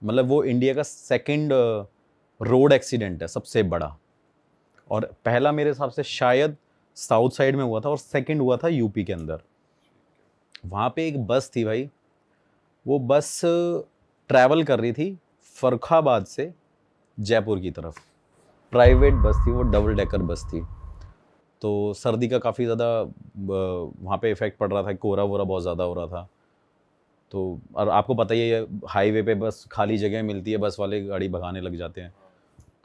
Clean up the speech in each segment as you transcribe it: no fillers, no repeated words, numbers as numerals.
मतलब वो इंडिया का सेकंड रोड एक्सीडेंट है सबसे बड़ा, और पहला मेरे हिसाब से शायद साउथ साइड में हुआ था और सेकंड हुआ था यूपी के अंदर। वहाँ पे एक बस थी भाई, वो बस ट्रैवल कर रही थी फर्रुखाबाद से जयपुर की तरफ। प्राइवेट बस थी वो, डबल डेकर बस थी। तो सर्दी का काफ़ी ज़्यादा वहाँ पे इफ़ेक्ट पड़ रहा था, कोहरा वोरा बहुत ज़्यादा हो रहा था। तो और आपको पता ही है हाईवे पे बस खाली जगह मिलती है, बस वाले गाड़ी भगाने लग जाते हैं।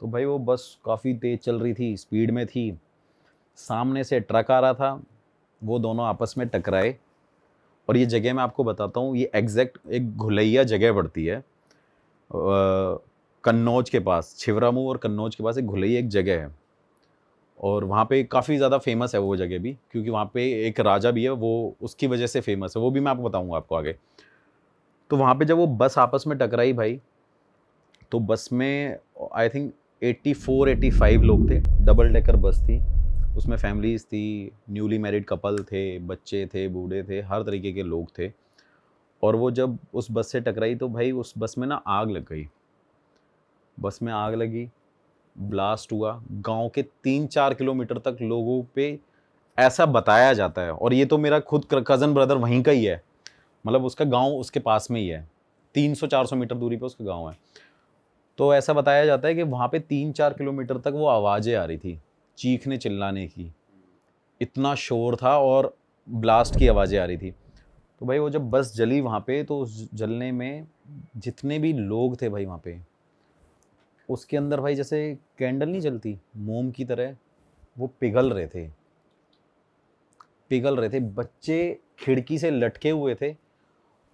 तो भाई वो बस काफ़ी तेज़ चल रही थी, स्पीड में थी। सामने से ट्रक आ रहा था, वो दोनों आपस में टकराए। और ये जगह मैं आपको बताता हूँ, ये एग्जैक्ट एक घुलैया जगह पड़ती है कन्नौज के पास, छिबरामऊ और कन्नौज के पास एक घुलैया एक जगह है। और वहाँ पे काफ़ी ज़्यादा फेमस है वो जगह भी, क्योंकि वहाँ पे एक राजा भी है, वो उसकी वजह से फेमस है, वो भी मैं आपको बताऊँगा आपको आगे। तो वहाँ पे जब वो बस आपस में टकराई भाई, तो बस में आई थिंक 84-85 लोग थे। डबल डेकर बस थी, उसमें फैमिलीज़ थी, न्यूली मैरिड कपल थे, बच्चे थे, बूढ़े थे, हर तरीके के लोग थे। और वो जब उस बस से टकराई तो भाई उस बस में ना आग लग गई। बस में आग लगी, ब्लास्ट हुआ, गांव के 3-4 किलोमीटर तक लोगों पे ऐसा बताया जाता है। और ये तो मेरा खुद कज़न ब्रदर वहीं का ही है, मतलब उसका गांव उसके पास में ही है, 300-400 मीटर दूरी पे उसका गांव है। तो ऐसा बताया जाता है कि वहाँ पे 3-4 किलोमीटर तक वो आवाज़ें आ रही थी, चीखने चिल्लाने की, इतना शोर था और ब्लास्ट की आवाज़ें आ रही थी। तो भाई वो जब बस जली वहाँ पे, तो उस जलने में जितने भी लोग थे भाई वहाँ पे, उसके अंदर भाई जैसे कैंडल नहीं जलती मोम की तरह, वो पिघल रहे थे, पिघल रहे थे। बच्चे खिड़की से लटके हुए थे,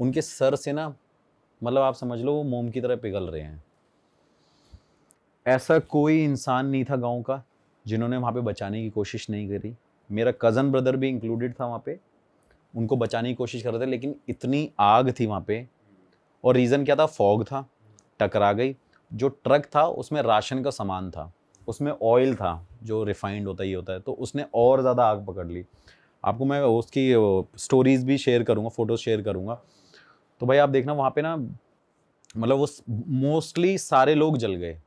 उनके सर से ना, मतलब आप समझ लो वो मोम की तरह पिघल रहे हैं। ऐसा कोई इंसान नहीं था गांव का जिन्होंने वहाँ पे बचाने की कोशिश नहीं करी। मेरा कज़न ब्रदर भी इंक्लूडेड था वहाँ पे, उनको बचाने की कोशिश कर रहे थे, लेकिन इतनी आग थी वहाँ पे। और रीज़न क्या था? फॉग था, टकरा गई। जो ट्रक था उसमें राशन का सामान था, उसमें ऑयल था जो रिफाइंड होता ही होता है, तो उसने और ज़्यादा आग पकड़ ली। आपको मैं उसकी स्टोरीज भी शेयर करूँगा, फोटोज शेयर करूँगा। तो भाई आप देखना वहाँ पे ना, मतलब वो मोस्टली सारे लोग जल गए।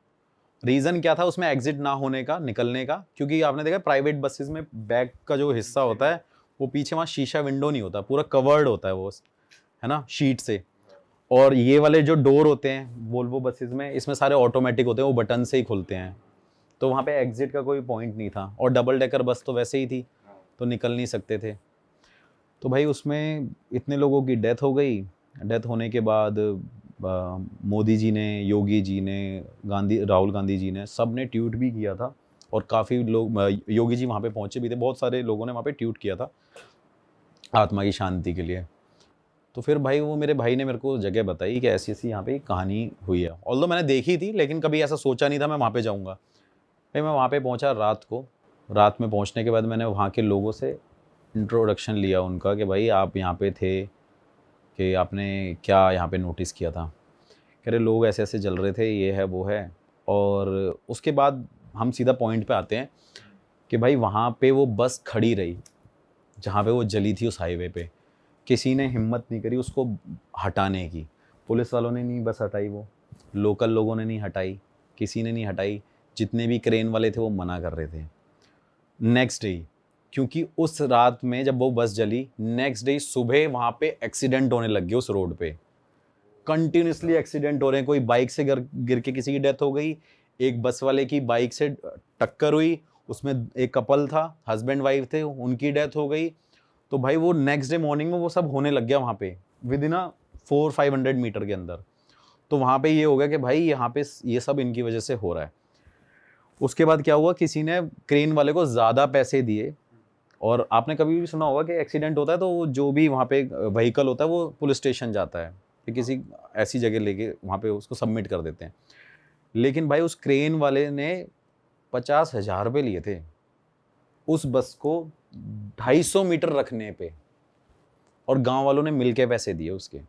रीज़न क्या था उसमें एग्जिट ना होने का, निकलने का? क्योंकि आपने देखा प्राइवेट बसेस में बैक का जो हिस्सा होता है, वो पीछे वहाँ शीशा विंडो नहीं होता, पूरा कवर्ड होता है वो, है ना, शीट से। और ये वाले जो डोर होते हैं वोल्वो बसेस में, इसमें सारे ऑटोमेटिक होते हैं, वो बटन से ही खुलते हैं। तो वहाँ पे एग्जिट का कोई पॉइंट नहीं था, और डबल डेकर बस तो वैसे ही थी, तो निकल नहीं सकते थे। तो भाई उसमें इतने लोगों की डेथ हो गई। डेथ होने के बाद मोदी जी ने, योगी जी ने, राहुल गांधी जी ने, सब ने ट्वीट भी किया था। और काफ़ी लोग, योगी जी वहाँ पे पहुँचे भी थे, बहुत सारे लोगों ने वहाँ पे ट्वीट किया था आत्मा की शांति के लिए। तो फिर भाई वो मेरे भाई ने मेरे को जगह बताई कि ऐसी ऐसी यहाँ पे कहानी हुई है। ऑल्दो मैंने देखी थी, लेकिन कभी ऐसा सोचा नहीं था मैं वहाँ पे जाऊँगा। भाई मैं वहाँ पे पहुँचा रात को। रात में पहुँचने के बाद मैंने वहाँ के लोगों से इंट्रोडक्शन लिया उनका कि भाई आप यहाँ पे थे, कि आपने क्या यहाँ पे नोटिस किया था? कह रहे लोग ऐसे ऐसे जल रहे थे, ये है वो है। और उसके बाद हम सीधा पॉइंट पे आते हैं कि भाई वहाँ पे वो बस खड़ी रही जहाँ पे वो जली थी, उस हाईवे पे। किसी ने हिम्मत नहीं करी उसको हटाने की। पुलिस वालों ने नहीं बस हटाई, वो लोकल लोगों ने नहीं हटाई, किसी ने नहीं हटाई। जितने भी क्रेन वाले थे वो मना कर रहे थे। नेक्स्ट डे, क्योंकि उस रात में जब वो बस जली, नेक्स्ट डे सुबह वहाँ पे एक्सीडेंट होने लग गए उस रोड पे। कंटिन्यूसली एक्सीडेंट हो रहे हैं। कोई बाइक से गिर के किसी की डेथ हो गई, एक बस वाले की बाइक से टक्कर हुई, उसमें एक कपल था, हस्बैंड वाइफ थे, उनकी डेथ हो गई। तो भाई वो नेक्स्ट डे मॉर्निंग में वो सब होने लग गया वहाँ पे, विद इन 400-500 मीटर के अंदर। तो वहाँ पे ये हो गया कि भाई यहाँ पे ये सब इनकी वजह से हो रहा है। उसके बाद क्या हुआ, किसी ने क्रेन वाले को ज़्यादा पैसे दिए। और आपने कभी भी सुना होगा कि एक्सीडेंट होता है तो वो जो भी वहाँ पे व्हीकल होता है वो पुलिस स्टेशन जाता है, कि किसी ऐसी जगह लेके वहाँ पे उसको सबमिट कर देते हैं। लेकिन भाई उस क्रेन वाले ने 50,000 रुपये लिए थे उस बस को 250 मीटर रखने पे, और गांव वालों ने मिलके पैसे दिए उसके।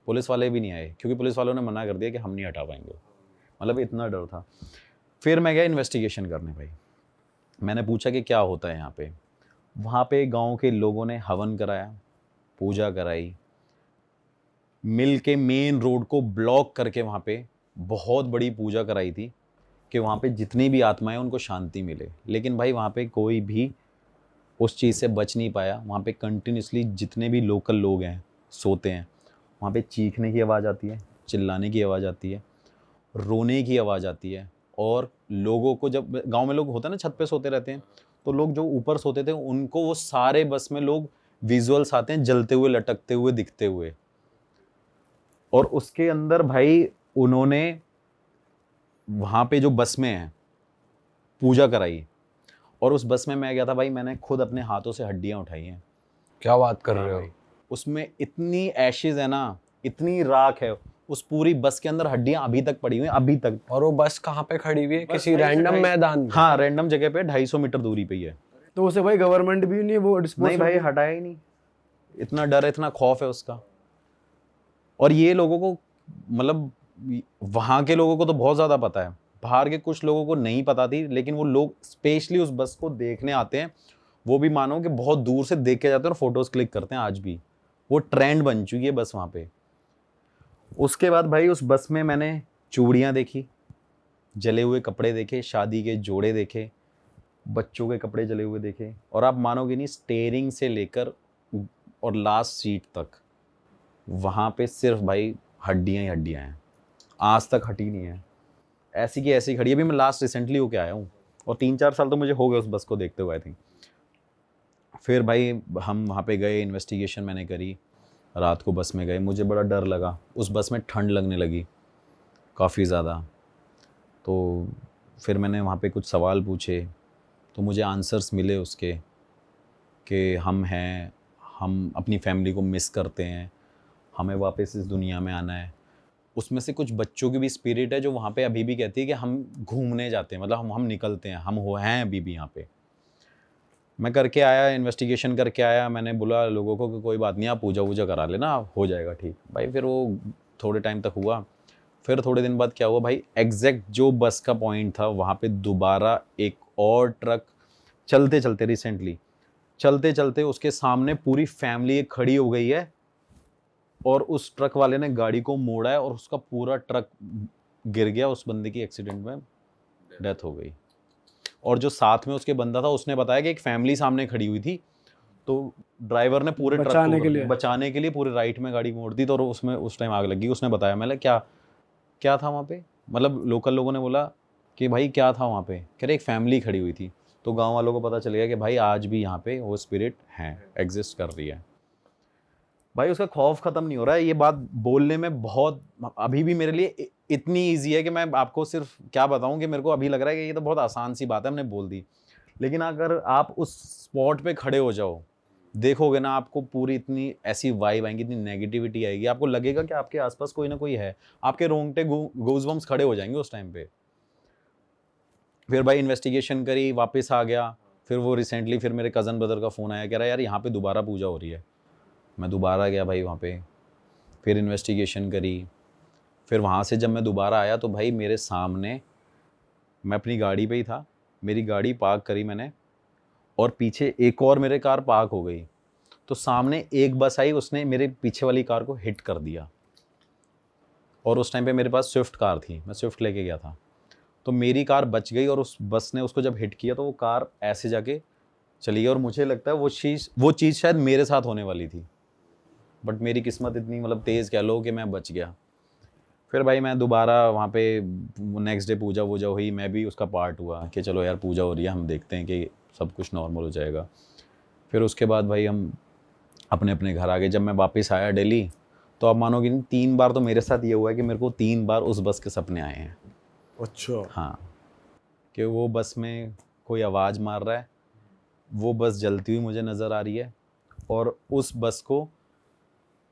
पुलिस वाले भी नहीं आए, क्योंकि पुलिस वालों ने मना कर दिया कि हम नहीं हटा पाएंगे। मतलब इतना डर था। फिर मैं गया इन्वेस्टिगेशन करने भाई। मैंने पूछा कि क्या होता है यहाँ पे। वहाँ पे गांव के लोगों ने हवन कराया, पूजा कराई, मिल के मेन रोड को ब्लॉक करके वहाँ पे बहुत बड़ी पूजा कराई थी कि वहाँ पे जितनी भी आत्माएं उनको शांति मिले। लेकिन भाई वहाँ पे कोई भी उस चीज़ से बच नहीं पाया। वहाँ पे कंटिन्यूसली जितने भी लोकल लोग हैं सोते हैं, वहाँ पे चीखने की आवाज़ आती है, चिल्लाने की आवाज़ आती है, रोने की आवाज़ आती है। और लोगों को, जब गांव में लोग होते हैं ना छत पे सोते रहते हैं, तो लोग जो ऊपर सोते थे उनको वो सारे बस में लोग विजुअल्स आते हैं जलते हुए, लटकते हुए, दिखते हुए। और उसके अंदर भाई उन्होंने वहाँ पे जो बस में है पूजा कराई। और उस बस में मैं गया था भाई, मैंने खुद अपने हाथों से हड्डियाँ उठाई हैं। क्या बात कर रहे हो? उसमें इतनी एशेज है ना, इतनी राख है उस पूरी बस के अंदर, हड्डियां अभी तक पड़ी हुई हैं, अभी तक। और वो बस कहाँ पे खड़ी हुई है? किसी रैंडम मैदान में? हाँ, रैंडम जगह पे 250 मीटर दूरी पे ही है। तो उसे भाई गवर्नमेंट भी नहीं वो नहीं भाई, हटाया ही नहीं। इतना डर, इतना खौफ है उसका। और ये लोगों को, मतलब वहां के लोगों को तो बहुत ज्यादा पता है, बाहर के कुछ लोगों को नहीं पता थी। लेकिन वो लोग स्पेशली उस बस को देखने आते हैं, वो भी मानो कि बहुत दूर से देख के जाते हैं और फोटोज क्लिक करते हैं। आज भी वो ट्रेंड बन चुकी है बस वहां पे। उसके बाद भाई उस बस में मैंने चूड़ियाँ देखी, जले हुए कपड़े देखे, शादी के जोड़े देखे, बच्चों के कपड़े जले हुए देखे। और आप मानोगे नहीं, स्टेयरिंग से लेकर और लास्ट सीट तक वहाँ पे सिर्फ भाई हड्डियाँ ही हड्डियाँ हैं, आज तक हटी नहीं है। ऐसी की ऐसी खड़ी है। अभी मैं लास्ट रिसेंटली होके आया हूँ और 3-4 साल तो मुझे हो गए उस बस को देखते हुए आई थिंक। फिर भाई हम वहाँ पे गए, इन्वेस्टिगेशन मैंने करी, रात को बस में गए। मुझे बड़ा डर लगा, उस बस में ठंड लगने लगी काफ़ी ज़्यादा। तो फिर मैंने वहाँ पे कुछ सवाल पूछे, तो मुझे आंसर्स मिले उसके कि हम हैं, हम अपनी फैमिली को मिस करते हैं, हमें वापस इस दुनिया में आना है। उसमें से कुछ बच्चों की भी स्पिरिट है जो वहाँ पे अभी भी कहती है कि हम घूमने जाते हैं, मतलब हम निकलते हैं, हम हो हैं अभी भी यहाँ पे। मैं करके आया, इन्वेस्टिगेशन करके आया। मैंने बोला लोगों को कि कोई बात नहीं, आप पूजा वूजा करा लेना, हो जाएगा ठीक। भाई फिर वो थोड़े टाइम तक हुआ। फिर थोड़े दिन बाद क्या हुआ भाई, एग्जैक्ट जो बस का पॉइंट था वहाँ पे दोबारा एक और ट्रक चलते चलते, रिसेंटली चलते चलते उसके सामने पूरी फैमिली एक खड़ी हो गई है। और उस ट्रक वाले ने गाड़ी को मोड़ा है और उसका पूरा ट्रक गिर गया। उस बंदे की एक्सीडेंट में डेथ हो गई। और जो साथ में उसके बंदा था उसने बताया कि एक फैमिली सामने खड़ी हुई थी, तो ड्राइवर ने पूरे ट्रक को बचाने के लिए पूरे राइट में गाड़ी मोड़ दी, तो उसमें उस टाइम आग लगी। उसने बताया, मैंने क्या क्या था वहाँ पे, मतलब लोकल लोगों ने बोला कि भाई क्या था वहाँ पे, कह रहे एक फैमिली खड़ी हुई थी। तो गांव वालों को पता चल गया कि भाई आज भी यहाँ पे वो स्पिरिट है, एग्जिस्ट कर रही है। भाई उसका खौफ ख़त्म नहीं हो रहा है। ये बात बोलने में बहुत, अभी भी मेरे लिए इतनी ईजी है कि मैं आपको सिर्फ क्या बताऊं कि मेरे को अभी लग रहा है कि ये तो बहुत आसान सी बात है, हमने बोल दी। लेकिन अगर आप उस स्पॉट पे खड़े हो जाओ, देखोगे ना, आपको पूरी इतनी ऐसी वाइब आएंगी, इतनी नेगेटिविटी आएगी, आपको लगेगा कि आपके आसपास कोई ना कोई है। आपके रोंगटे गूज़बम्स खड़े हो जाएंगे उस टाइम पे। फिर भाई इन्वेस्टिगेशन करी, वापस आ गया। फिर वो रिसेंटली फिर मेरे कज़न ब्रदर का फ़ोन आया, कह रहा है यार यहाँ पे दोबारा पूजा हो रही है। मैं दोबारा गया भाई वहाँ पे, फिर इन्वेस्टिगेशन करी। फिर वहाँ से जब मैं दोबारा आया तो भाई मेरे सामने, मैं अपनी गाड़ी पे ही था, मेरी गाड़ी पार्क करी मैंने और पीछे एक और मेरे कार पार्क हो गई। तो सामने एक बस आई, उसने मेरे पीछे वाली कार को हिट कर दिया। और उस टाइम पे मेरे पास स्विफ्ट कार थी, मैं स्विफ्ट लेके गया था। तो मेरी कार बच गई और उस बस ने उसको जब हिट किया तो वो कार ऐसे जाके चली गई। और मुझे लगता है वो चीज़ शायद मेरे साथ होने वाली थी, बट मेरी किस्मत इतनी मतलब तेज़ कह लो कि मैं बच गया। फिर भाई मैं दोबारा वहाँ पे नेक्स्ट डे पूजा वूजा हुई, मैं भी उसका पार्ट हुआ कि चलो यार पूजा हो रही है, हम देखते हैं कि सब कुछ नॉर्मल हो जाएगा। फिर उसके बाद भाई हम अपने अपने घर आ गए। जब मैं वापस आया दिल्ली, तो आप मानोगे नहीं, 3 बार तो मेरे साथ ये हुआ है कि मेरे को 3 बार उस बस के सपने आए हैं। अच्छा। हाँ, कि वो बस में कोई आवाज़ मार रहा है, वो बस जलती हुई मुझे नज़र आ रही है, और उस बस को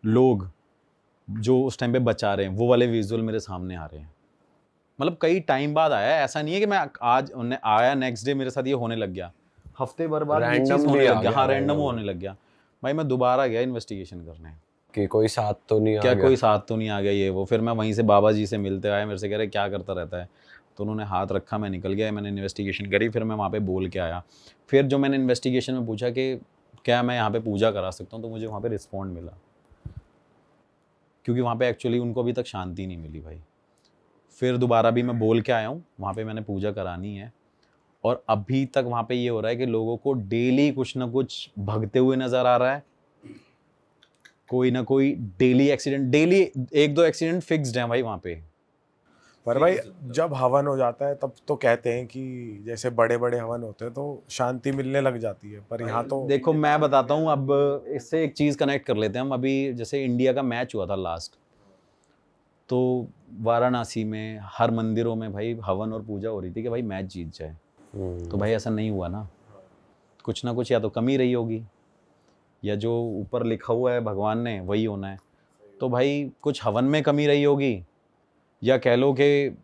लोग जो उस टाइम पे बचा रहे हैं, वो वाले विजुअल मेरे सामने आ रहे हैं। मतलब कई टाइम बाद आया है, ऐसा नहीं है कि मैं आज उन्हें आया नेक्स्ट डे मेरे साथ ये होने लग गया, हफ्ते भर बाद ये चीज़ होने लग गया। हाँ, रैंडम होने लग गया। भाई मैं दोबारा गया इन्वेस्टिगेशन करने कि कोई साथ तो नहीं आ क्या गया, कोई साथ तो नहीं आ गया ये वो। फिर मैं वहीं से बाबा जी से मिलते आया, मेरे से कह रहे क्या करता रहता है, तो उन्होंने हाथ रखा, मैं निकल गया। मैंने इन्वेस्टिगेशन करी, फिर मैं वहाँ पे बोल के आया। फिर जो मैंने इन्वेस्टिगेशन में पूछा कि क्या मैं यहाँ पे पूजा करा सकता हूँ, तो मुझे वहाँ पे रिस्पॉन्ड मिला क्योंकि वहाँ पे एक्चुअली उनको अभी तक शांति नहीं मिली भाई। फिर दोबारा भी मैं बोल के आया हूँ, वहाँ पे मैंने पूजा करानी है, और अभी तक वहाँ पे ये हो रहा है कि लोगों को डेली कुछ ना कुछ भगते हुए नज़र आ रहा है, कोई ना कोई daily accident, daily 1-2 accident fixed हैं भाई वहाँ पे। पर भाई जब हवन हो जाता है तब तो कहते हैं कि जैसे बड़े बड़े हवन होते हैं तो शांति मिलने लग जाती है, पर यहाँ तो देखो मैं बताता हूँ, अब इससे एक चीज़ कनेक्ट कर लेते हैं हम। अभी जैसे इंडिया का मैच हुआ था लास्ट, तो वाराणसी में हर मंदिरों में भाई हवन और पूजा हो रही थी कि भाई मैच जीत जाए। तो भाई ऐसा नहीं हुआ ना, कुछ ना कुछ या तो कमी रही होगी, या जो ऊपर लिखा हुआ है भगवान ने वही होना है। तो भाई कुछ हवन में कमी रही होगी, या कह लो कि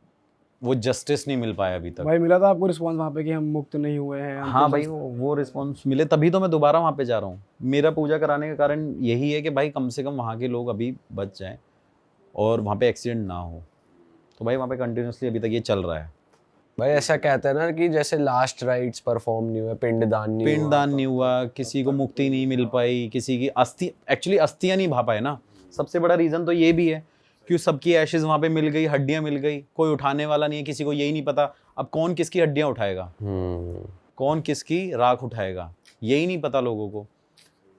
वो जस्टिस नहीं मिल पाया अभी तक। भाई मिला था आपको रिस्पांस वहाँ पे कि हम मुक्त नहीं हुए हैं? हाँ भाई, वो रिस्पॉन्स मिले तभी तो मैं दोबारा वहाँ पे जा रहा हूँ। मेरा पूजा कराने का कारण यही है कि भाई कम से कम वहाँ के लोग अभी बच जाएं और वहाँ पे एक्सीडेंट ना हो। तो भाई वहाँ पे कंटिन्यूसली अभी तक ये चल रहा है। भाई ऐसा कहते हैं ना कि जैसे लास्ट राइट्स परफॉर्म नहीं हुए, पिंडदान नहीं हुआ, किसी को मुक्ति नहीं मिल पाई, किसी की अस्थियाँ नहीं भा पाए ना। सबसे बड़ा रीज़न तो ये भी है कि सबकी एशेज वहाँ पे मिल गई, हड्डियाँ मिल गई, कोई उठाने वाला नहीं है, किसी को यही नहीं पता अब कौन किसकी हड्डियाँ उठाएगा, कौन किसकी राख उठाएगा, यही नहीं पता लोगों को।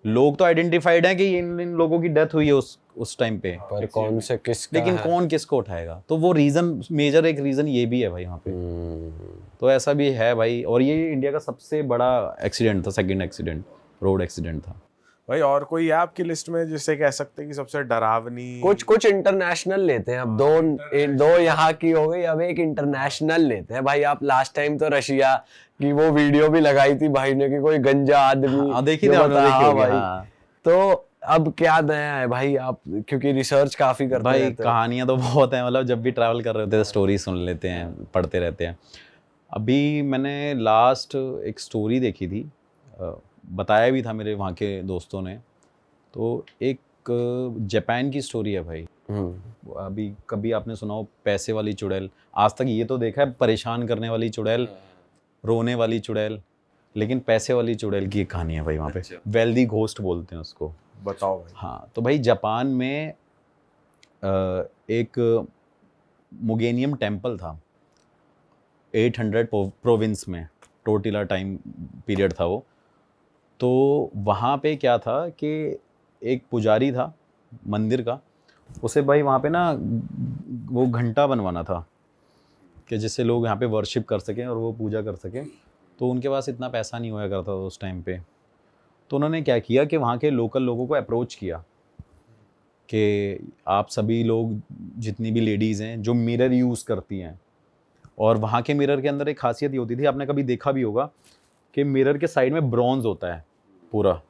लोग तो आइडेंटिफाइड हैं कि इन लोगों की डेथ हुई है उस टाइम पे, पर कौन से किसका लेकिन है? कौन किसको उठाएगा। तो वो रीज़न, मेजर एक रीज़न ये भी है भाई वहाँ पे। तो ऐसा भी है भाई, और ये इंडिया का सबसे बड़ा एक्सीडेंट था, सेकंड एक्सीडेंट, रोड एक्सीडेंट था भाई। और कोई है आपकी लिस्ट में जिससे कह सकते हैं कि सबसे डरावनी? कुछ इंटरनेशनल लेते हैं अब। दो यहाँ की हो गई, अब एक इंटरनेशनल लेते हैं भाई। आप लास्ट टाइम तो रशिया की वो वीडियो भी लगाई थी भाई ने कि कोई गंजा आदमी देखी जो बताया, हाँ भाई। हाँ। तो अब क्या नया है भाई? आप क्योंकि रिसर्च काफी करते भाई रहते हो। कहानियां तो बहुत हैं, मतलब जब भी ट्रैवल कर रहे होते हैं स्टोरी सुन लेते हैं, पढ़ते रहते हैं। अभी मैंने लास्ट एक स्टोरी देखी थी, बताया भी था मेरे वहाँ के दोस्तों ने। तो एक जापान की स्टोरी है भाई। अभी कभी आपने सुना हो पैसे वाली चुड़ैल? आज तक ये तो देखा है परेशान करने वाली चुड़ैल, रोने वाली चुड़ैल, लेकिन पैसे वाली चुड़ैल की एक कहानी है भाई वहाँ पे। वेल्दी घोस्ट बोलते हैं उसको। बताओ भाई। हाँ, तो भाई जापान में एक मुगेनियम टेम्पल था, 800 प्रोविंस में, टोटिला टाइम पीरियड था वो। तो वहाँ पे क्या था कि एक पुजारी था मंदिर का, उसे भाई वहाँ पे ना वो घंटा बनवाना था कि जिससे लोग यहाँ पे वर्शिप कर सकें और वो पूजा कर सकें। तो उनके पास इतना पैसा नहीं होया करता था उस टाइम पे। तो उन्होंने क्या किया कि वहाँ के लोकल लोगों को अप्रोच किया कि आप सभी लोग, जितनी भी लेडीज़ हैं जो मिरर यूज़ करती हैं, और वहाँ के मिरर के अंदर एक खासियत ये होती थी, आपने कभी देखा भी होगा कि मिरर के साइड में ब्रॉन्ज होता है पूरा।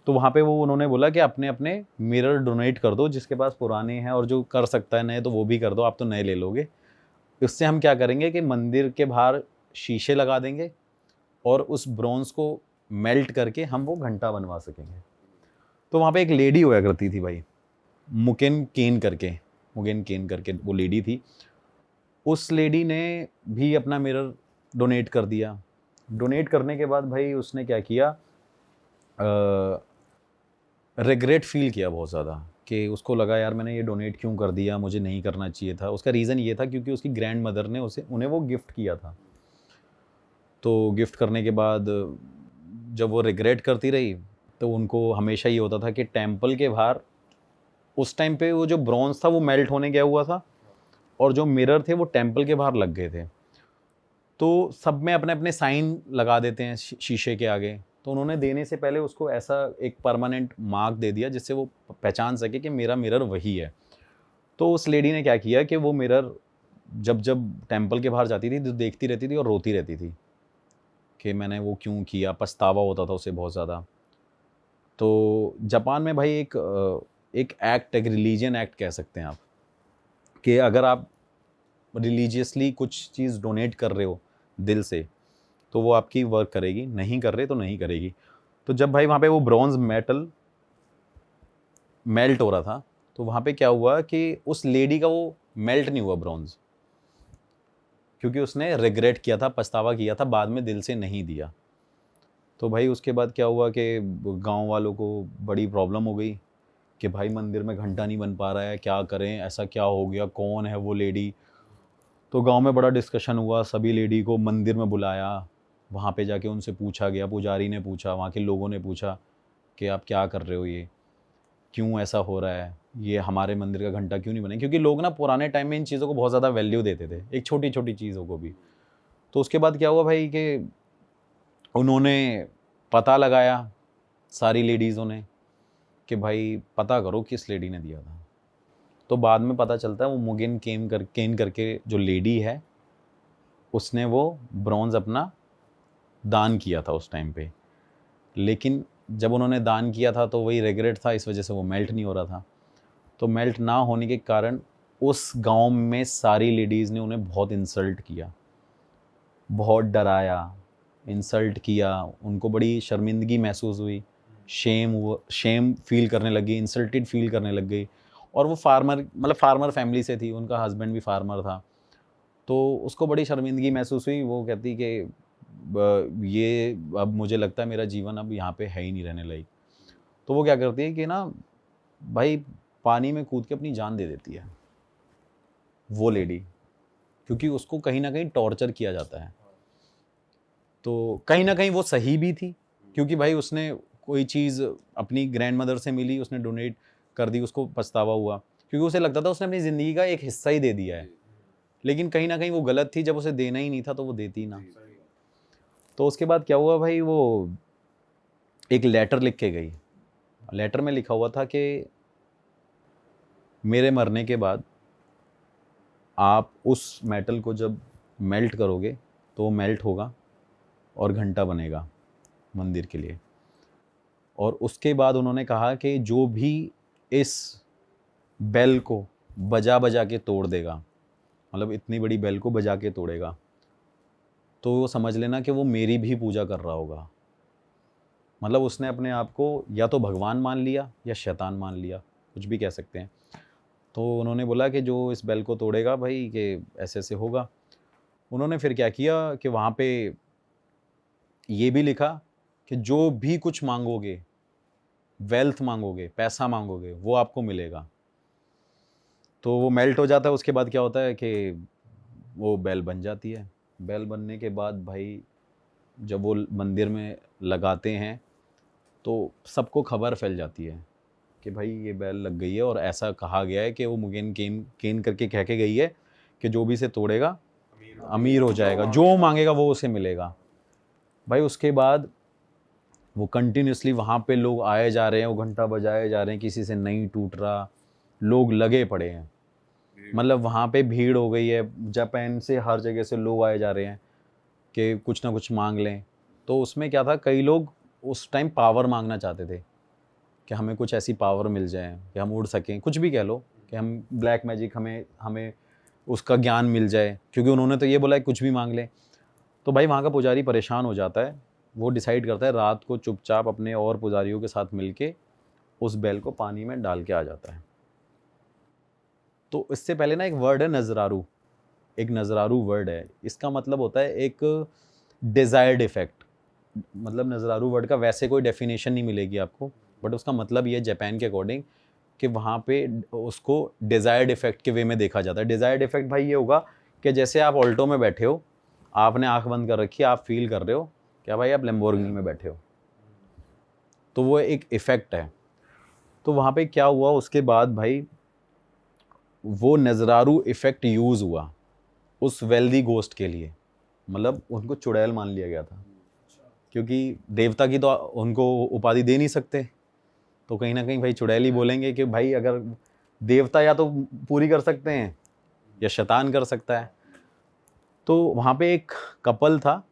तो वहाँ पे वो उन्होंने बोला कि अपने अपने मिरर डोनेट कर दो, जिसके पास पुराने हैं, और जो कर सकता है नए तो वो भी कर दो, आप तो नए ले लोगे। इससे हम क्या करेंगे कि मंदिर के बाहर शीशे लगा देंगे और उस ब्रॉन्ज को मेल्ट करके हम वो घंटा बनवा सकेंगे। तो वहाँ पे एक लेडी हुआ करती थी भाई, मुगेन केन करके वो लेडी थी। उस लेडी ने भी अपना मिरर डोनेट कर दिया। डोनेट करने के बाद भाई उसने क्या किया, रिग्रेट फील किया बहुत ज़्यादा, कि उसको लगा यार मैंने ये डोनेट क्यों कर दिया, मुझे नहीं करना चाहिए था। उसका रीज़न ये था क्योंकि उसकी ग्रैंड मदर ने उन्हें वो गिफ्ट किया था। तो गिफ्ट करने के बाद जब वो रिग्रेट करती रही तो उनको हमेशा ये होता था कि टेंपल के बाहर उस टाइम पे वो जो ब्रॉन्ज था वो मेल्ट होने गया हुआ था, और जो मिरर थे वो टेंपल के बाहर लग गए थे। तो सब में अपने अपने साइन लगा देते हैं शीशे के आगे। तो उन्होंने देने से पहले उसको ऐसा एक परमानेंट मार्क दे दिया जिससे वो पहचान सके कि मेरा मिरर वही है। तो उस लेडी ने क्या किया कि वो मिरर जब जब टेंपल के बाहर जाती थी तो देखती रहती थी और रोती रहती थी कि मैंने वो क्यों किया, पछतावा होता था उसे बहुत ज़्यादा। तो जापान में भाई एक एक्ट, एक रिलीजियन एक्ट कह सकते हैं आप, कि अगर आप रिलीजियसली कुछ चीज़ डोनेट कर रहे हो दिल से तो वो आपकी वर्क करेगी, नहीं कर रहे तो नहीं करेगी। तो जब भाई वहाँ पे वो ब्रॉन्ज मेटल मेल्ट हो रहा था तो वहाँ पे क्या हुआ कि उस लेडी का वो मेल्ट नहीं हुआ ब्रॉन्ज, क्योंकि उसने रिग्रेट किया था, पछतावा किया था, बाद में दिल से नहीं दिया। तो भाई उसके बाद क्या हुआ कि गांव वालों को बड़ी प्रॉब्लम हो गई कि भाई मंदिर में घंटा नहीं बन पा रहा है, क्या करें, ऐसा क्या हो गया, कौन है वो लेडी। तो गांव में बड़ा डिस्कशन हुआ, सभी लेडी को मंदिर में बुलाया, वहाँ पे जाके उनसे पूछा गया, पुजारी ने पूछा, वहाँ के लोगों ने पूछा कि आप क्या कर रहे हो, ये क्यों ऐसा हो रहा है, ये हमारे मंदिर का घंटा क्यों नहीं बने। क्योंकि लोग ना पुराने टाइम में इन चीज़ों को बहुत ज़्यादा वैल्यू देते थे, एक छोटी छोटी चीज़ों को भी। तो उसके बाद क्या हुआ भाई कि उन्होंने पता लगाया, सारी लेडीज़ों ने, कि भाई पता करो किस लेडी ने दिया था। तो बाद में पता चलता है वो मुगिन केन करके जो लेडी है, उसने वो ब्रॉन्ज अपना दान किया था उस टाइम पे। लेकिन जब उन्होंने दान किया था तो वही रिग्रेट था, इस वजह से वो मेल्ट नहीं हो रहा था। तो मेल्ट ना होने के कारण उस गांव में सारी लेडीज़ ने उन्हें बहुत इंसल्ट किया, बहुत डराया, इंसल्ट किया, उनको बड़ी शर्मिंदगी महसूस हुई, शेम फील करने लगी, इंसल्टेड फील करने लग गई। और वो फार्मर फैमिली से थी, उनका हस्बैंड भी फार्मर था, तो उसको बड़ी शर्मिंदगी महसूस हुई। वो कहती कि ये अब मुझे लगता है मेरा जीवन अब यहाँ पे है ही नहीं रहने लायक। तो वो क्या करती है कि ना भाई पानी में कूद के अपनी जान दे देती है वो लेडी, क्योंकि उसको कहीं ना कहीं टॉर्चर किया जाता है। तो कहीं ना कहीं वो सही भी थी, क्योंकि भाई उसने कोई चीज़ अपनी ग्रैंड मदर से मिली, उसने डोनेट कर दी, उसको पछतावा हुआ, क्योंकि उसे लगता था उसने अपनी ज़िंदगी का एक हिस्सा ही दे दिया है। लेकिन कहीं ना कहीं वो गलत थी, जब उसे देना ही नहीं था तो वो देती ना। तो उसके बाद क्या हुआ भाई, वो एक लेटर लिख के गई। लेटर में लिखा हुआ था कि मेरे मरने के बाद आप उस मेटल को जब मेल्ट करोगे तो वो मेल्ट होगा और घंटा बनेगा मंदिर के लिए। और उसके बाद उन्होंने कहा कि जो भी इस बेल को बजा बजा के तोड़ देगा, मतलब इतनी बड़ी बेल को बजा के तोड़ेगा, तो वो समझ लेना कि वो मेरी भी पूजा कर रहा होगा। मतलब उसने अपने आप को या तो भगवान मान लिया या शैतान मान लिया, कुछ भी कह सकते हैं। तो उन्होंने बोला कि जो इस बेल को तोड़ेगा भाई कि ऐसे ऐसे होगा। उन्होंने फिर क्या किया कि वहाँ पे ये भी लिखा कि जो भी कुछ मांगोगे, वेल्थ मांगोगे, पैसा मांगोगे, वो आपको मिलेगा। तो वो मेल्ट हो जाता है। उसके बाद क्या होता है कि वो बेल बन जाती है। बेल बनने के बाद भाई जब वो मंदिर में लगाते हैं तो सबको खबर फैल जाती है कि भाई ये बेल लग गई है, और ऐसा कहा गया है कि वो मुगिन केन करके कह के गई है कि जो भी इसे तोड़ेगा अमीर हो जाएगा, जो मांगेगा वो उसे मिलेगा। भाई उसके बाद वो कंटिन्यूसली वहाँ पे लोग आए जा रहे हैं, वो घंटा बजाए जा रहे हैं, किसी से नहीं टूट रहा, लोग लगे पड़े हैं। मतलब वहाँ पे भीड़ हो गई है, जापान से हर जगह से लोग आए जा रहे हैं कि कुछ ना कुछ मांग लें। तो उसमें क्या था, कई लोग उस टाइम पावर मांगना चाहते थे कि हमें कुछ ऐसी पावर मिल जाए कि हम उड़ सकें, कुछ भी कह लो, कि हम ब्लैक मैजिक हमें उसका ज्ञान मिल जाए, क्योंकि उन्होंने तो ये बोला है कुछ भी मांग लें। तो भाई वहाँ का पुजारी परेशान हो जाता है, वो डिसाइड करता है रात को चुपचाप अपने और पुजारियों के साथ मिलके उस बेल को पानी में डाल के आ जाता है। तो इससे पहले ना एक वर्ड है नजरारू, एक नजरारू वर्ड है, इसका मतलब होता है एक डिज़ायर्ड इफेक्ट। मतलब नजरारू वर्ड का वैसे कोई डेफिनेशन नहीं मिलेगी आपको, बट उसका मतलब ये जापान के अकॉर्डिंग कि वहाँ पे उसको डिज़ायर्ड इफेक्ट के वे में देखा जाता है। डिज़ायर्ड इफेक्ट भाई ये होगा कि जैसे आप ऑल्टो में बैठे हो, आपने आंख बंद कर रखी है, आप फील कर रहे हो क्या भाई आप लैम्बोर्गिनी में बैठे हो, तो वो एक इफ़ेक्ट है। तो वहाँ पे क्या हुआ, उसके बाद भाई वो नजरारू इफ़ेक्ट यूज़ हुआ उस वेल्दी गोस्ट के लिए। मतलब उनको चुड़ैल मान लिया गया था, क्योंकि देवता की तो उनको उपाधि दे नहीं सकते, तो कहीं ना कहीं भाई चुड़ैल ही बोलेंगे कि भाई अगर देवता या तो पूरी कर सकते हैं या शैतान कर सकता है। तो वहाँ पे एक कपल था,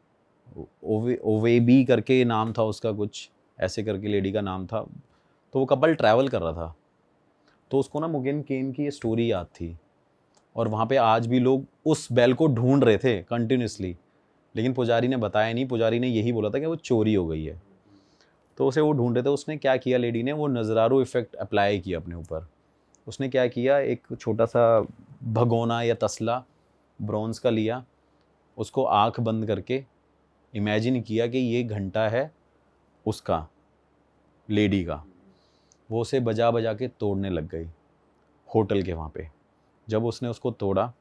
ओवेबी करके नाम था उसका, कुछ ऐसे करके लेडी का नाम था। तो वो कपल ट्रैवल कर रहा था, तो उसको ना मुगिन केन की ये स्टोरी याद थी, और वहाँ पे आज भी लोग उस बेल को ढूंढ रहे थे कंटिन्यूसली, लेकिन पुजारी ने बताया नहीं, पुजारी ने यही बोला था कि वो चोरी हो गई है। तो उसे वो ढूंढ रहे थे। उसने क्या किया, लेडी ने वो नजरारू इफेक्ट अप्लाई किया अपने ऊपर। उसने क्या किया, एक छोटा सा भगोना या तसला ब्रॉन्ज का लिया, उसको आंख बंद करके इमेजिन किया कि ये घंटा है उसका, लेडी का। वो उसे बजा बजा के तोड़ने लग गई होटल के वहाँ पे। जब उसने उसको तोड़ा,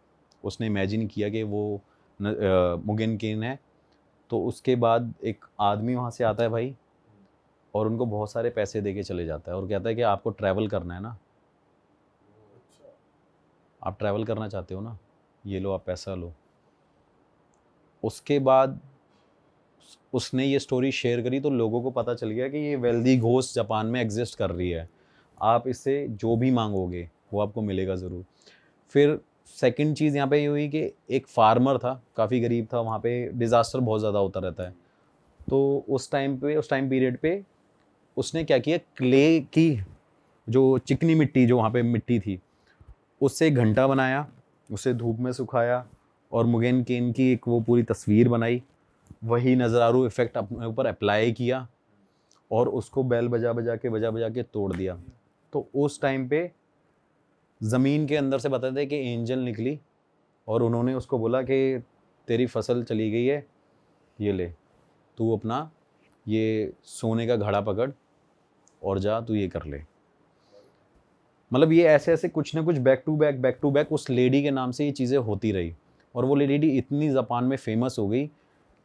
उसने इमेजिन किया कि वो मुगिन केन है, तो उसके बाद एक आदमी वहाँ से आता है भाई और उनको बहुत सारे पैसे दे के चले जाता है और कहता है कि आपको ट्रैवल करना है ना, आप ट्रैवल करना चाहते हो ना, ये लो आप पैसा लो। उसके बाद उसने ये स्टोरी शेयर करी तो लोगों को पता चल गया कि ये वेल्दी घोस्ट जापान में एग्जिस्ट कर रही है, आप इससे जो भी मांगोगे वो आपको मिलेगा ज़रूर। फिर सेकंड चीज़ यहाँ पे ये हुई कि एक फार्मर था, काफ़ी गरीब था, वहाँ पे डिज़ास्टर बहुत ज़्यादा होता रहता है, तो उस टाइम पीरियड पे उसने क्या किया, क्ले की जो चिकनी मिट्टी जो वहाँ पे मिट्टी थी उससे एक घंटा बनाया, उसे धूप में सुखाया और मुगेन केन की एक वो पूरी तस्वीर बनाई, वही नज़रारू इफ़ेक्ट अपने ऊपर अप्लाई किया और उसको बैल बजा बजा के तोड़ दिया। तो उस टाइम पे ज़मीन के अंदर से बताते कि एंजल निकली और उन्होंने उसको बोला कि तेरी फसल चली गई है, ये ले, तू अपना ये सोने का घड़ा पकड़ और जा, तू ये कर ले। मतलब ये ऐसे ऐसे कुछ ना कुछ बैक टू बैक उस लेडी के नाम से ये चीज़ें होती रही और वो लेडी इतनी जापान में फेमस हो गई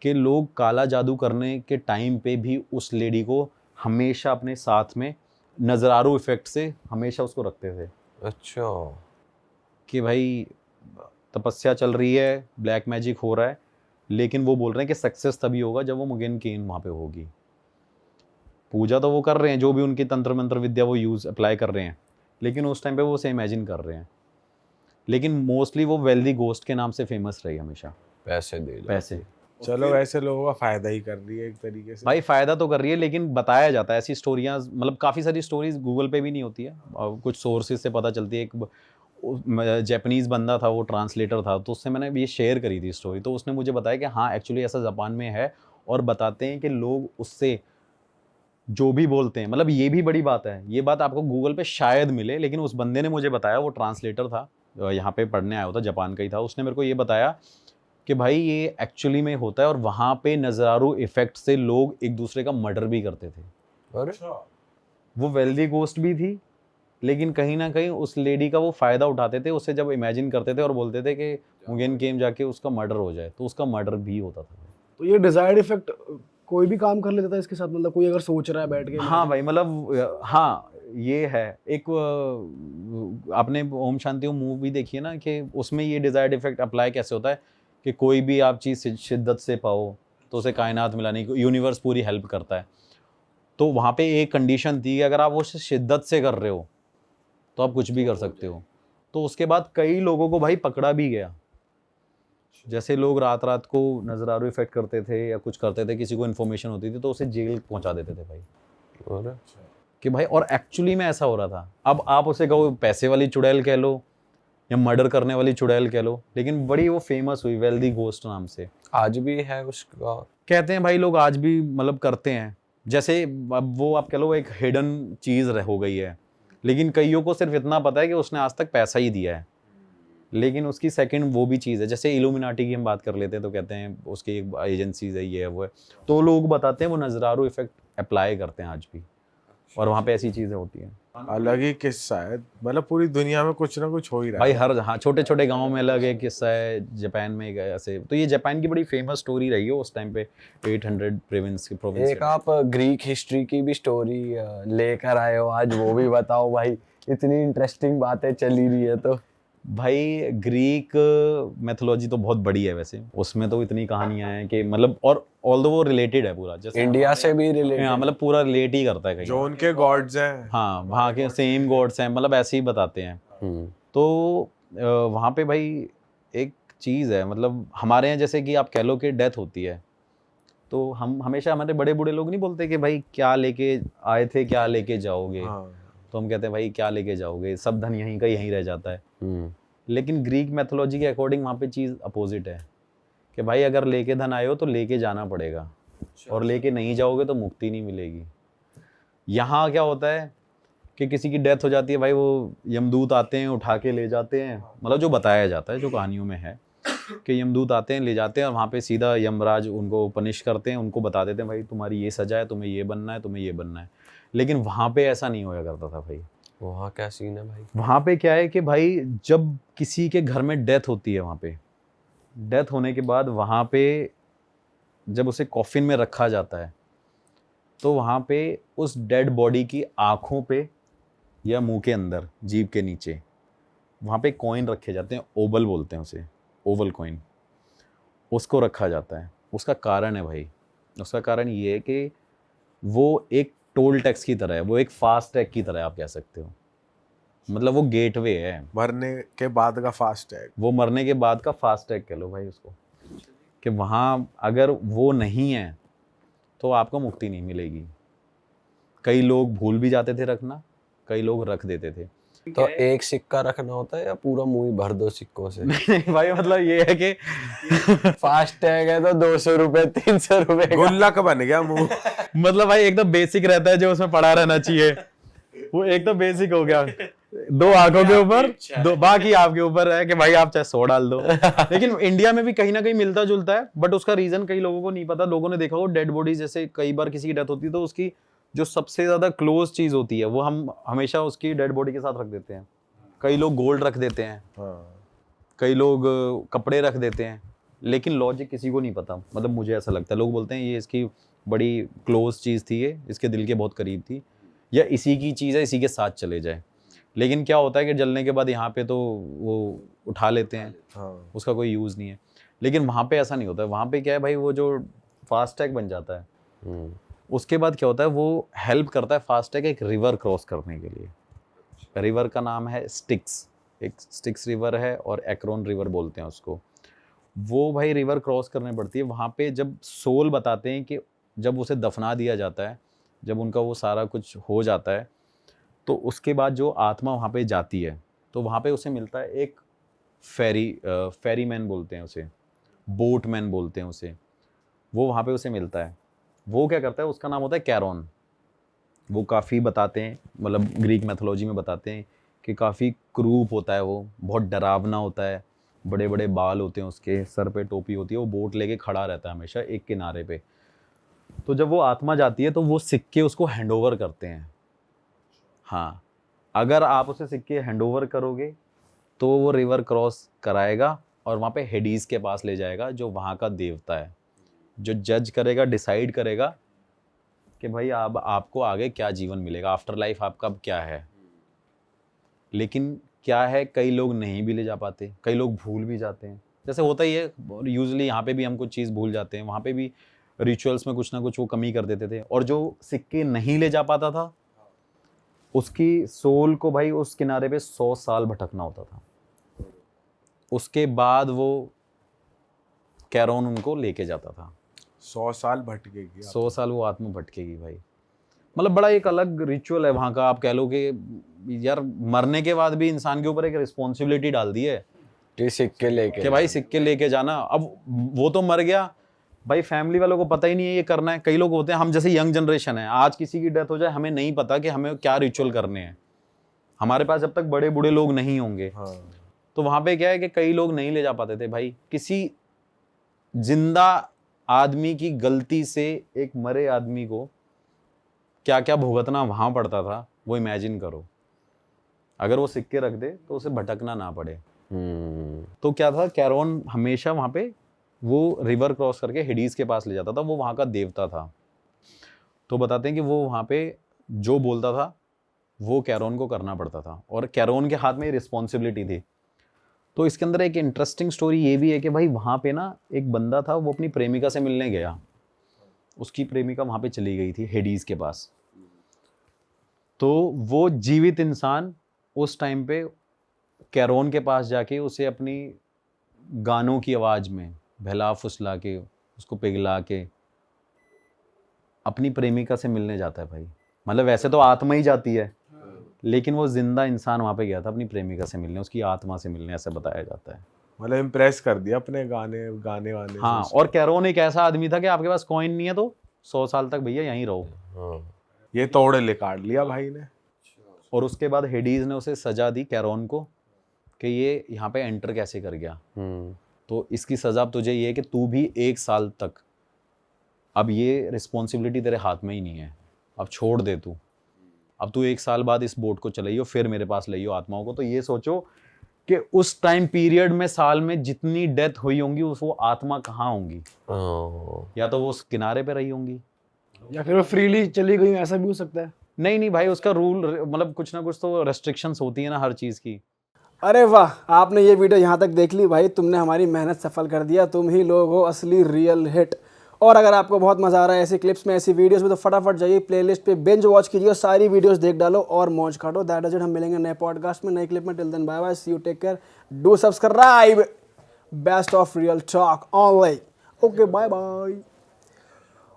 कि लोग काला जादू करने के टाइम पे भी उस लेडी को हमेशा अपने साथ में नज़रारू इफ़ेक्ट से हमेशा उसको रखते थे। अच्छा, कि भाई तपस्या चल रही है, ब्लैक मैजिक हो रहा है, लेकिन वो बोल रहे हैं कि सक्सेस तभी होगा जब वो मुगेन केन वहाँ पे होगी। पूजा तो वो कर रहे हैं, जो भी उनकी तंत्र मंत्र विद्या वो अप्लाई कर रहे हैं, लेकिन उस टाइम पे वो उसे इमेजिन कर रहे हैं। लेकिन मोस्टली वो वेल्दी घोस्ट के नाम से फेमस रही हमेशा। पैसे दे दो। पैसे, चलो वैसे लोगों का फायदा ही कर रही है एक तरीके से। भाई फ़ायदा तो कर रही है, लेकिन बताया जाता है ऐसी स्टोरियाँ, मतलब काफ़ी सारी स्टोरीज गूगल पे भी नहीं होती है, कुछ सोर्सेज से पता चलती है। एक जापानीज़ बंदा था, वो ट्रांसलेटर था, तो उससे मैंने ये शेयर करी थी स्टोरी, तो उसने मुझे बताया कि हाँ एक्चुअली ऐसा जापान में है और बताते हैं कि लोग उससे जो भी बोलते हैं, मतलब ये भी बड़ी बात है, ये बात आपको गूगल पे शायद मिले, लेकिन उस बंदे ने मुझे बताया, वो ट्रांसलेटर था, यहाँ पे पढ़ने आया हुआ था, जापान का ही था, उसने मेरे को ये बताया कि भाई ये एक्चुअली में होता है और वहाँ पे नज़ारू इफ़ेक्ट से लोग एक दूसरे का मर्डर भी करते थे। अरे वो वेल्दी गोस्ट भी थी, लेकिन कहीं ना कहीं उस लेडी का वो फ़ायदा उठाते थे, उससे जब इमेजिन करते थे और बोलते थे कि मुगेन केन जाके उसका मर्डर हो जाए, तो उसका मर्डर भी होता था। तो ये डिजायर्ड इफेक्ट कोई भी काम कर लेता था इसके साथ, मतलब कोई अगर सोच रहा है बैठ के। हाँ भाई, मतलब हाँ ये है एक आपने ओम शांति ओम मूवी देखी है ना, कि उसमें ये डिजायर्ड इफेक्ट अप्लाई कैसे होता है कि कोई भी आप चीज़ शिद्दत से पाओ तो उसे कायनात मिलाने की यूनिवर्स पूरी हेल्प करता है। तो वहाँ पे एक कंडीशन थी कि अगर आप वो शिद्दत से कर रहे हो तो आप कुछ भी कर सकते हो। तो उसके बाद कई लोगों को भाई पकड़ा भी गया, जैसे लोग रात रात को नज़रारू इफेक्ट करते थे या कुछ करते थे, किसी को इन्फॉर्मेशन होती थी तो उसे जेल पहुंचा देते थे भाई। अरे कि भाई, और एक्चुअली में ऐसा हो रहा था। अब आप उसे कहो पैसे वाली चुड़ैल कह लो या मर्डर करने वाली चुड़ैल कह लो, लेकिन बड़ी वो फेमस हुई वेल्दी घोस्ट नाम से। आज भी है उसका, कहते हैं भाई लोग आज भी मतलब करते हैं, जैसे अब वो आप कह लो एक हिडन चीज़ हो गई है, लेकिन कईयों को सिर्फ इतना पता है कि उसने आज तक पैसा ही दिया है, लेकिन उसकी सेकंड वो भी चीज़ है। जैसे इल्यूमिनाटी की हम बात कर लेते हैं तो कहते हैं उसकी एक एजेंसीज है, ये है वो है, तो लोग बताते हैं वो नज़रारू इफेक्ट अप्लाई करते हैं आज भी, और वहाँ पे ऐसी चीज़ें होती हैं। अलग ही किस्सा है, मतलब पूरी दुनिया में कुछ ना कुछ हो ही रहा भाई है। हर, हाँ, छोटे छोटे गांव में अलग एक किस्सा है, जापान में एक ऐसे, तो ये जापान की बड़ी फेमस स्टोरी रही है उस टाइम पे 800 प्रोविंस एक आप ग्रीक हिस्ट्री की भी स्टोरी लेकर आए हो आज, वो भी बताओ भाई, इतनी इंटरेस्टिंग बातें चली रही है तो। भाई ग्रीक मैथोलॉजी तो बहुत बड़ी है वैसे, उसमें तो इतनी कहानियां हैं कि मतलब, और ऑल्दो वो रिलेटेड है पूरा, जैसे इंडिया से भी हाँ, रिलेटेड, मतलब पूरा रिलेट ही करता है कहीं। जो उनके गॉड्स हैं, हाँ, वहाँ के सेम गॉड्स हैं, मतलब ऐसे ही बताते हैं। तो वहाँ पे भाई एक चीज़ है, मतलब हमारे यहाँ जैसे कि आप कह लो कि डेथ होती है, तो हम हमेशा, हमारे बड़े बूढ़े लोग नहीं बोलते कि भाई क्या लेके आए थे क्या लेके जाओगे, हाँ, तो हम कहते हैं भाई क्या लेके जाओगे, सब धन यहीं का यहीं रह जाता है। लेकिन ग्रीक मैथोलॉजी के अकॉर्डिंग वहाँ पे चीज़ अपोजिट है कि भाई अगर लेके धन आए हो तो लेके जाना पड़ेगा, और लेके नहीं जाओगे तो मुक्ति नहीं मिलेगी। यहाँ क्या होता है कि किसी की डेथ हो जाती है भाई, वो यमदूत आते हैं उठा के ले जाते हैं, मतलब जो बताया जाता है, जो कहानियों में है कि यमदूत आते हैं ले जाते हैं और वहाँ पे सीधा यमराज उनको पनिश करते हैं, उनको बता देते हैं भाई तुम्हारी ये सजा है, तुम्हें ये बनना है, तुम्हें ये बनना है। लेकिन वहाँ पे ऐसा नहीं होया करता था भाई। वहाँ क्या सीन है भाई? वहाँ पे क्या है कि भाई जब किसी के घर में डेथ होती है, वहाँ पे डेथ होने के बाद वहाँ पे जब उसे कॉफिन में रखा जाता है तो वहाँ पे उस डेड बॉडी की आँखों पे या मुंह के अंदर, जीभ के नीचे, वहाँ पे कॉइन रखे जाते हैं, ओवल बोलते हैं उसे, ओवल कॉइन, उसको रखा जाता है। उसका कारण है भाई, उसका कारण ये है कि वो एक टोल टैक्स की तरह है, वो एक फास्ट टैग की तरह आप कह सकते हो, मतलब वो गेटवे है। मरने के बाद का फास्ट टैग, वो मरने के बाद का फास्ट टैग कह लो भाई उसको, कि वहाँ अगर वो नहीं है तो आपको मुक्ति नहीं मिलेगी। कई लोग भूल भी जाते थे रखना, कई लोग रख देते थे। तो एक सिक्का रखना होता है या पूरा मुंह ही भर दो सिक्कों से? नहीं भाई, मतलब ये है कि फास्ट टैग है तो 200 रुपए 300 रुपए का। गुल्लक बन गया मुंह। मतलब भाई एकदम बेसिक रहता है जो उसमें पड़ा रहना चाहिए, वो एकदम बेसिक हो गया। 2 आंखों के ऊपर, 2 बाकी आपके ऊपर है कि भाई आप चाहे 100 डाल दो। लेकिन इंडिया में भी कहीं ना कहीं मिलता जुलता है, बट उसका रीजन कई लोगों को नहीं पता। लोगों ने देखा हो डेड बॉडी, जैसे कई बार किसी की डेथ होती है तो उसकी जो सबसे ज्यादा क्लोज चीज होती है वो हम हमेशा उसकी डेड बॉडी के साथ रख देते हैं। कई लोग गोल्ड रख देते हैं, हाँ। कई लोग कपड़े रख देते हैं, लेकिन लॉजिक किसी को नहीं पता। मतलब मुझे ऐसा लगता है, लोग बोलते हैं ये इसकी बड़ी क्लोज चीज़ थी, ये इसके दिल के बहुत करीब थी, या इसी की चीज़ है, इसी के साथ चले जाए। लेकिन क्या होता है कि जलने के बाद यहाँ पे तो वो उठा लेते हैं, हाँ। उसका कोई यूज़ नहीं है। लेकिन वहाँ पे ऐसा नहीं होता है। वहाँ पे क्या है भाई, वो जो फास्ट टैग बन जाता है उसके बाद क्या होता है, वो हेल्प करता है फास्ट टैग एक रिवर क्रॉस करने के लिए। रिवर का नाम है स्टिक्स, एक स्टिक्स रिवर है और एक्रोन रिवर बोलते हैं उसको। वो भाई रिवर क्रॉस करनी पड़ती है। वहाँ पे जब सोल बताते हैं कि जब उसे दफना दिया जाता है, जब उनका वो सारा कुछ हो जाता है, तो उसके बाद जो आत्मा वहाँ पे जाती है तो वहाँ पे उसे मिलता है एक फेरी मैन बोलते हैं उसे, बोट मैन बोलते हैं उसे। वो वहाँ पे उसे मिलता है। वो क्या करता है, उसका नाम होता है कैरोन। वो काफ़ी बताते हैं, मतलब ग्रीक मैथोलॉजी में बताते हैं कि काफ़ी क्रूप होता है, वो बहुत डरावना होता है, बड़े बड़े बाल होते हैं उसके, सर पे टोपी होती है, वो बोट लेके खड़ा रहता है हमेशा एक किनारे पे। तो जब वो आत्मा जाती है तो वो सिक्के उसको हैंडओवर करते हैं। हाँ, अगर आप उसे सिक्के हैंडओवर करोगे तो वो रिवर क्रॉस कराएगा और वहाँ पे हेडीज़ के पास ले जाएगा, जो वहाँ का देवता है, जो जज करेगा, डिसाइड करेगा कि भाई अब आपको आगे क्या जीवन मिलेगा, आफ्टर लाइफ आपका अब क्या है। लेकिन क्या है, कई लोग नहीं भी ले जा पाते, कई लोग भूल भी जाते हैं, जैसे होता ही है यूजुअली। यहाँ पे भी हम कुछ चीज़ भूल जाते हैं, वहाँ पे भी रिचुअल्स में कुछ ना कुछ वो कमी कर देते थे। और जो सिक्के नहीं ले जा पाता था उसकी सोल को भाई उस किनारे पे 100 साल भटकना होता था। उसके बाद वो कैरोन उनको लेके जाता था। 100 साल भटकेगी। 100 साल वो आत्मा भटकेगी भाई। मतलब बड़ा एक अलग रिचुअल है वहाँ का। आप कह लो कि यार मरने के बाद भी इंसान के ऊपर एक रिस्पॉन्सिबिलिटी डाल दी है कि सिक्के लेके कि भाई सिक्के लेके जाना। अब वो तो मर गया भाई, फैमिली वालों को पता ही नहीं है ये करना है। कई लोग होते हैं, हम जैसे यंग जनरेशन है, आज किसी की डेथ हो जाए हमें नहीं पता कि हमें क्या रिचुअल करने हैं। हमारे पास जब तक बड़े बूढ़े लोग नहीं होंगे हाँ। तो वहाँ पे क्या है कि कई लोग नहीं ले जा पाते थे भाई। किसी जिंदा आदमी की गलती से एक मरे आदमी को क्या क्या भुगतना वहाँ पड़ता था, वो इमेजिन करो। अगर वो सिक्के रख दे तो उसे भटकना ना पड़े। तो क्या था, कैरोन हमेशा वहाँ पे वो रिवर क्रॉस करके हेडीज के पास ले जाता था। वो वहाँ का देवता था। तो बताते हैं कि वो वहाँ पे जो बोलता था वो कैरोन को करना पड़ता था, और कैरोन के हाथ में रिस्पॉन्सिबिलिटी थी। तो इसके अंदर एक इंटरेस्टिंग स्टोरी ये भी है कि भाई वहाँ पे ना एक बंदा था, वो अपनी प्रेमिका से मिलने गया। उसकी प्रेमिका वहाँ पे चली गई थी हेडीज के पास। तो वो जीवित इंसान उस टाइम पे कैरोन के पास जाके उसे अपनी गानों की आवाज़ में बहला फुसला के, उसको पिघला के अपनी प्रेमिका से मिलने जाता है भाई। मतलब वैसे तो आत्मा ही जाती है, लेकिन वो जिंदा इंसान वहाँ पे गया था अपनी प्रेमिका से मिलने, उसकी आत्मा से मिलने, ऐसा बताया जाता है। मतलब इम्प्रेस कर दिया अपने गाने वाने हाँ, से। और कैरोन एक ऐसा आदमी था कि आपके पास कॉइन नहीं है तो 100 साल तक भैया यहीं रहो। ये तोड़ ले काट लिया भाई ने। और उसके बाद हेडीज ने उसे सजा दी कैरोन को कि ये यहाँ पे एंटर कैसे कर गया। तो इसकी सजा अब तुझे ये है कि तू भी 1 साल तक, अब ये रिस्पॉन्सिबिलिटी तेरे हाथ में ही नहीं है, अब छोड़ दे तू। अब तू 1 साल बाद इस बोट को चलाइयो, फिर मेरे पास लाइयो आत्माओं को। तो ये सोचो कि उस टाइम पीरियड में साल में जितनी डेथ हुई होंगी वो आत्मा कहाँ होंगी, या तो वो उस किनारे पे रही होंगी, या फिर वो फ्रीली चली गई, ऐसा भी हो सकता है। नहीं नहीं भाई, उसका रूल मतलब कुछ ना कुछ तो रेस्ट्रिक्शंस होती है ना हर चीज की। अरे वाह, आपने ये वीडियो यहाँ तक देख ली भाई, तुमने हमारी मेहनत सफल कर दिया। तुम ही लोग हो असली रियल हिट। और अगर आपको बहुत मजा आ रहा है ऐसी क्लिप्स में, ऐसी वीडियोस में, तो फटाफट जाइए प्लेलिस्ट पे, बिंज वॉच कीजिए और सारी वीडियोस देख डालो और मौज काटो। That is it. हम मिलेंगे नए पॉडकास्ट में, नई क्लिप में। Till then bye bye, see you, take care, do subscribe. Best of real talk online. Okay, bye bye.